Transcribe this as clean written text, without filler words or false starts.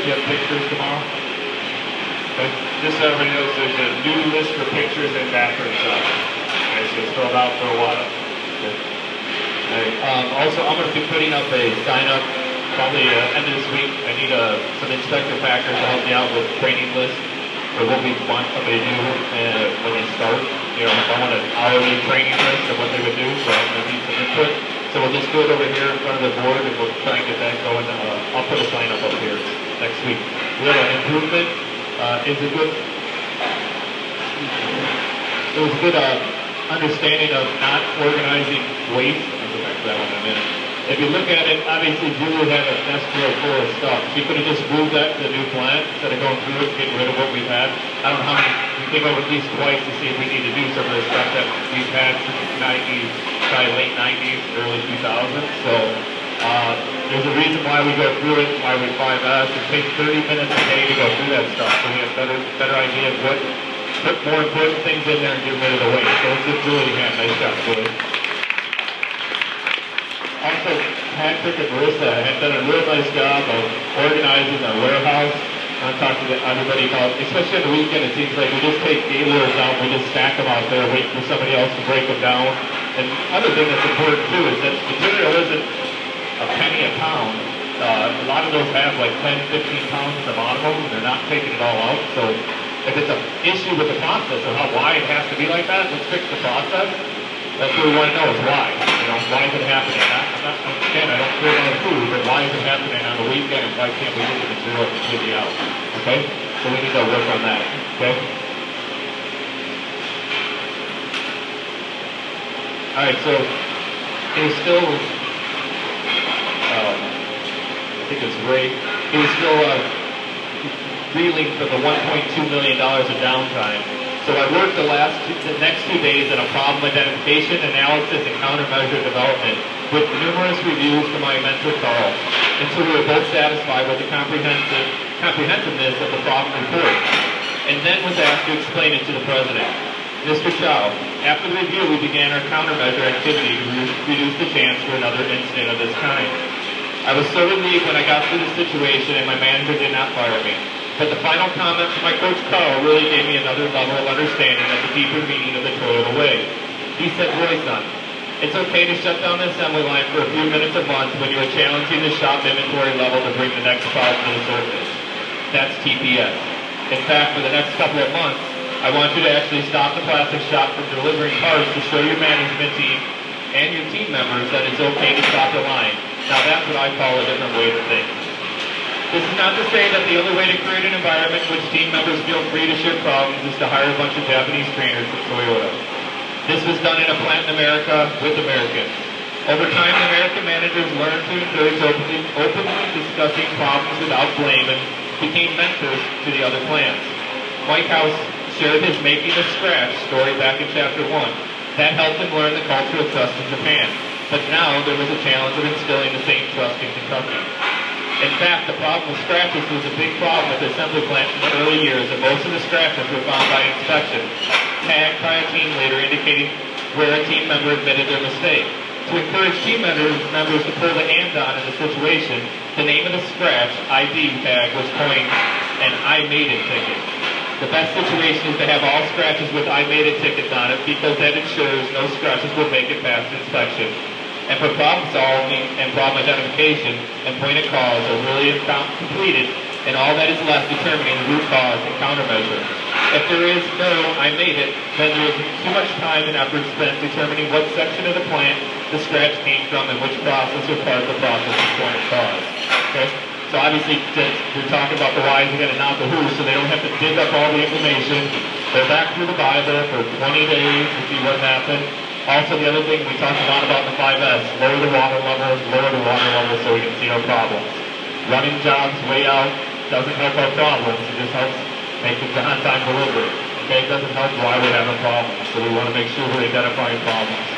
you have pictures tomorrow? Okay. Just so everybody knows, there's a new list for pictures and bathrooms out. Okay, so it's filled out for a while. Okay. Right. Also, I'm going to be putting up a sign-up probably end of this week. I need some inspector packers to help me out with training list for what we want somebody to do when they start. You know, I want an hourly training list of what they would do, so I'm going to need some input. So we'll just do it over here in front of the board, and we'll try and get that going. I'll put a sign up here next week. We have an improvement. It was a good understanding of not organizing waste. I'll go back to that one in a minute. If you look at it, obviously Julie had a desk full of stuff. She could have just moved that to the new plant instead of going through it and getting rid of what we've had. I don't know how many, we came over at least twice to see if we need to do some of the stuff that we've had since the 90s, probably late 90s, early 2000s. So there's a reason why we go through it, why we 5S. It takes 30 minutes a day to go through that stuff. So we have a better idea of what, put more important things in there and get rid of the waste. So it's a Julie hand. Nice job, Julie. Also, Patrick and Marissa have done a real nice job of organizing the warehouse. I'm talking to everybody about, especially on the weekend, it seems like we just take gaylords out, we just stack them out there, wait for somebody else to break them down. And other thing that's important too is that material isn't a penny a pound. A lot of those have like 10, 15 pounds at the bottom of them, and they're not taking it all out. So if it's an issue with the process of why it has to be like that, let's fix the process. That's what we want to know is why. You know, why is it happening? Again, I don't care about food, but why is it happening on the weekend and why can't we get the material completely out? Okay? So we need to work on that. Okay? Alright, so it was still I think it's Ray. He was still reeling from the $1.2 million of downtime. So I worked the next 2 days on a problem identification, analysis, and countermeasure development with numerous reviews from my mentor Carl, until we were both satisfied with the comprehensiveness of the problem report, and then was asked to explain it to the president. Mr. Chow, after the review, we began our countermeasure activity to reduce the chance for another incident of this kind. I was so relieved when I got through the situation and my manager did not fire me. But the final comment from my coach Carl really gave me another level of understanding of the deeper meaning of the Toyota way. He said, "Boy, son, it's okay to shut down the assembly line for a few minutes a month when you are challenging the shop inventory level to bring the next problem to the surface. That's TPS. In fact, for the next couple of months, I want you to actually stop the plastic shop from delivering parts to show your management team and your team members that it's okay to stop the line." Now that's what I call a different way to think. This is not to say that the only way to create an environment in which team members feel free to share problems is to hire a bunch of Japanese trainers from Toyota. This was done in a plant in America with Americans. Over time, the American managers learned to encourage openly discussing problems without blame and became mentors to the other plants. White House shared his Making a Scratch story back in Chapter 1. That helped him learn the culture of trust in Japan. But now there was a challenge of instilling the same trust in Kentucky. In fact, the problem with scratches was a big problem at the assembly plant in the early years, and most of the scratches were found by inspection, tagged by a team leader indicating where a team member admitted their mistake. To encourage team members to pull the hand on in the situation, the name of the scratch, ID tag, was coined an I Made It ticket. The best situation is to have all scratches with I Made It tickets on it because that ensures no scratches will make it past inspection. And for problem solving and problem identification and point of cause are really completed, and all that is left determining the root cause and countermeasure. If there is no I made it, then there is too much time and effort spent determining what section of the plant the scratch came from and which process or part of the process is point of cause. Okay? So obviously we're talking about the whys and not the whos, so they don't have to dig up all the information. Go back through the Bible for 20 days to see what happened. Also, the other thing we talked a lot about in the 5S, lower the water level so we can see our problems. Running jobs way out doesn't help our problems, it just helps make the on-time delivery. Okay, it doesn't help why we're having problems, so we want to make sure we're identifying problems.